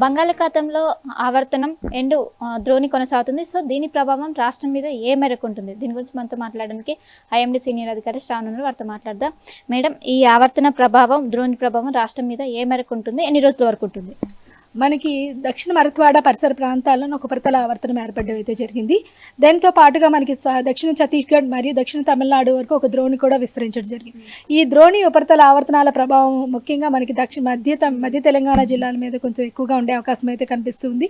బంగాళాఖాతంలో ఆవర్తనం ఎండు ద్రోణి కొనసాగుతుంది. సో దీని ప్రభావం రాష్ట్రం మీద ఏ మేరకు ఉంటుంది? దీని గురించి మనతో మాట్లాడడానికి ఐఎండీ సీనియర్ అధికారి శ్రావణ్ వారితో మాట్లాడదాం. మేడం, ఈ ఆవర్తన ప్రభావం, ద్రోణి ప్రభావం రాష్ట్రం మీద ఏ మేరకు ఉంటుంది? ఎన్ని రోజుల వరకు ఉంటుంది? మనకి దక్షిణ మరత్వాడ పరిసర ప్రాంతాల్లో ఒక ఉపరితల ఆవర్తనం ఏర్పడడం అయితే జరిగింది. దాంతో పాటుగా మనకి దక్షిణ ఛత్తీస్గఢ్ మరియు దక్షిణ తమిళనాడు వరకు ఒక ద్రోణి కూడా విస్తరించడం జరిగింది. ఈ ద్రోణి ఉపరితల ఆవర్తనాల ప్రభావం ముఖ్యంగా మనకి మధ్య తెలంగాణ జిల్లాల మీద కొంచెం ఎక్కువగా ఉండే అవకాశం అయితే కనిపిస్తుంది.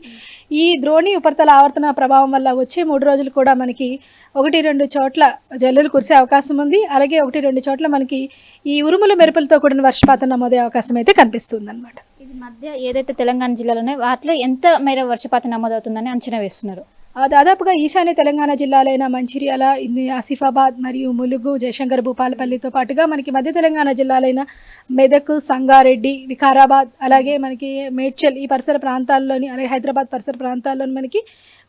ఈ ద్రోణి ఉపరితల ఆవర్తన ప్రభావం వల్ల వచ్చే 3 రోజులు కూడా మనకి 1-2 చోట్ల జల్లులు కురిసే అవకాశం ఉంది. అలాగే 1-2 చోట్ల మనకి ఈ ఉరుముల మెరుపులతో కూడిన వర్షపాతం నమోదే అవకాశం అయితే కనిపిస్తుంది అన్నమాట. ఇది మధ్య ఏదైతే తెలంగాణ జిల్లాలో ఉన్నాయో వాటిలో ఎంత మేర వర్షపాతం నమోదవుతుందని అంచనా వేస్తున్నారు? దాదాపుగా ఈశాన్య తెలంగాణ జిల్లాలైన మంచిర్యాల, ఆసిఫాబాద్ మరియు ములుగు, జయశంకర్, భూపాలపల్లితో పాటుగా మనకి మధ్య తెలంగాణ జిల్లాలైన మెదక్, సంగారెడ్డి, వికారాబాద్, అలాగే మనకి మేడ్చల్ ఈ పరిసర ప్రాంతాల్లోని, అలాగే హైదరాబాద్ పరిసర ప్రాంతాల్లోని మనకి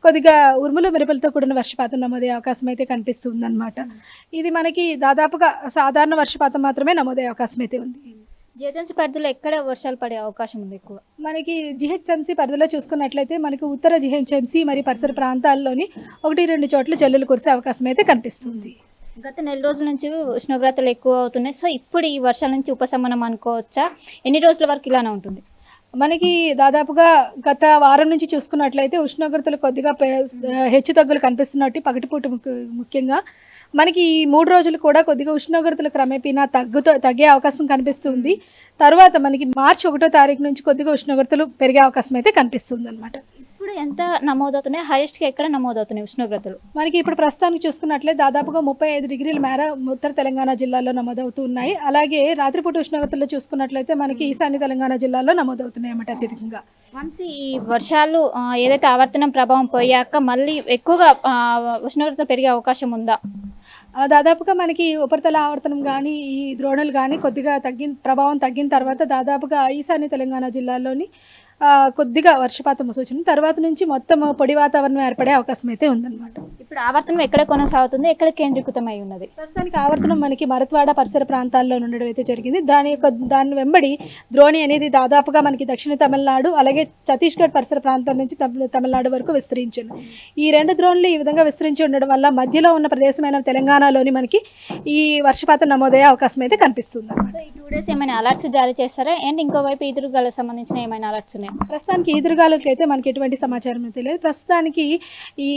కొద్దిగా ఉరుములు మెరుపులతో కూడిన వర్షపాతం నమోదే అవకాశం అయితే కనిపిస్తుంది అనమాట. ఇది మనకి దాదాపుగా సాధారణ వర్షపాతం మాత్రమే నమోదే అవకాశం అయితే ఉంది. జిహెచ్ఎంసీ పరిధిలో ఎక్కడ వర్షాలు పడే అవకాశం ఉంది ఎక్కువ? మనకి జిహెచ్ఎంసీ పరిధిలో చూసుకున్నట్లయితే మనకి ఉత్తర జిహెచ్ఎంసీ మరియు పరిసర ప్రాంతాల్లోని 1-2 చోట్ల జల్లులు కురిసే అవకాశం అయితే కనిపిస్తుంది. గత నెల రోజుల నుంచి ఉష్ణోగ్రతలు ఎక్కువ అవుతున్నాయి. సో ఇప్పుడు ఈ వర్షాల నుంచి ఉపశమనం అనుకోవచ్చా? ఎన్ని రోజుల వరకు ఇలానే ఉంటుంది? మనకి దాదాపుగా గత వారం నుంచి చూసుకున్నట్లయితే ఉష్ణోగ్రతలు కొద్దిగా హెచ్చు తగ్గులు కనిపిస్తున్నట్టు పగటిపూట ముఖ్యంగా మనకి ఈ 3 రోజులు కూడా కొద్దిగా ఉష్ణోగ్రతలు క్రమేపీనా తగ్గే అవకాశం కనిపిస్తుంది. తర్వాత మనకి మార్చి 1వ తారీఖు నుంచి కొద్దిగా ఉష్ణోగ్రతలు పెరిగే అవకాశం అయితే కనిపిస్తుంది అనమాట. ఇప్పుడు ఎంత నమోదవుతున్నాయి? హైయెస్ట్గా ఎక్కడ నమోదవుతున్నాయి ఉష్ణోగ్రతలు? మనకి ఇప్పుడు ప్రస్తుతానికి చూసుకున్నట్లయితే దాదాపుగా 35 డిగ్రీల మేర ఉత్తర తెలంగాణ జిల్లాలో నమోదవుతూ ఉన్నాయి. అలాగే రాత్రిపూట ఉష్ణోగ్రతలు చూసుకున్నట్లయితే మనకి ఈశాన్య తెలంగాణ జిల్లాలో నమోదవుతున్నాయి అన్నమాట అత్యధికంగా. వన్స్ ఈ వర్షాలు ఏదైతే ఆవర్తనం ప్రభావం పోయాక మళ్ళీ ఎక్కువగా ఉష్ణోగ్రత పెరిగే అవకాశం ఉందా? దాదాపుగా మనకి ఉపరితల ఆవర్తనం కానీ ఈ ద్రోణులు కానీ కొద్దిగా ప్రభావం తగ్గిన తర్వాత దాదాపుగా ఈశాన్య తెలంగాణ జిల్లాలోని కొద్దిగా వర్షపాతం సూచన తర్వాత నుంచి మొత్తం పొడి వాతావరణం ఏర్పడే అవకాశం అయితే ఉందన్నమాట. ఇప్పుడు ఆవర్తనం ఎక్కడ కొనసాగుతుంది? ఎక్కడ కేంద్రీకృతమై ఉన్నది? ప్రస్తుతానికి ఆవర్తనం మనకి మరత్వాడ పరిసర ప్రాంతాల్లో ఉండడం అయితే జరిగింది. దాని వెంబడి ద్రోణి అనేది దాదాపుగా మనకి దక్షిణ తమిళనాడు అలాగే ఛత్తీస్గఢ్ పరిసర ప్రాంతం నుంచి తమిళనాడు వరకు విస్తరించింది. ఈ 2 ద్రోణులు ఈ విధంగా విస్తరించి ఉండడం వల్ల మధ్యలో ఉన్న ప్రదేశమైన తెలంగాణలోని మనకి ఈ వర్షపాతం నమోదయ్యే అవకాశం అయితే కనిపిస్తుంది. ఈ 2 డేస్ ఏమైనా అలర్ట్స్ జారీ చేస్తారా? అండ్ ఇంకోవైపు ఈదురుగాలకు సంబంధించిన ఏమైనా అలర్ట్స్ ఉన్నాయి? ప్రస్తుతానికి ఈదురుగాలకి అయితే మనకి ఎటువంటి సమాచారం తెలియదు. ప్రస్తుతానికి ఈ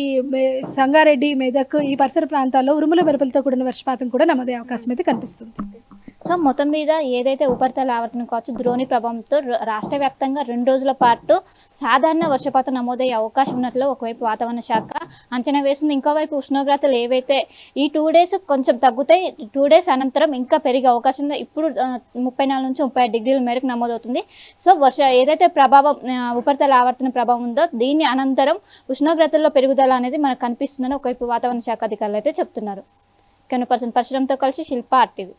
సంగారెడ్డి, మెదక్ ఈ పరిసర ప్రాంతాల్లో ఉరుముల మెరుపులతో కూడిన వర్షపాతం కూడా నమోదే అవకాశం అయితే కనిపిస్తుంది. సో మొత్తం మీద ఏదైతే ఉపరితల ఆవర్తనం కావచ్చు ద్రోణి ప్రభావంతో రాష్ట్ర వ్యాప్తంగా 2 రోజుల పాటు సాధారణ వర్షపాతం నమోదయ్యే అవకాశం ఉన్నట్లు ఒకవైపు వాతావరణ శాఖ అంచనా వేస్తుంది. ఇంకోవైపు ఉష్ణోగ్రతలు ఏవైతే ఈ 2 డేస్ కొంచెం తగ్గుతాయి, 2 డేస్ అనంతరం ఇంకా పెరిగే అవకాశం ఉంది. ఇప్పుడు 34 నుంచి 35 డిగ్రీల మేరకు నమోదవుతుంది. సో ఏదైతే ప్రభావం ఉపరితల ఆవర్తన ప్రభావం ఉందో దీని అనంతరం ఉష్ణోగ్రతల్లో పెరుగుదల అనేది మనకు కనిపిస్తుందని ఒకవైపు వాతావరణ శాఖ అధికారులు అయితే చెప్తున్నారు. కెన్ పర్సన్ పరశురామ్తో కలిసి శిల్ప RTV.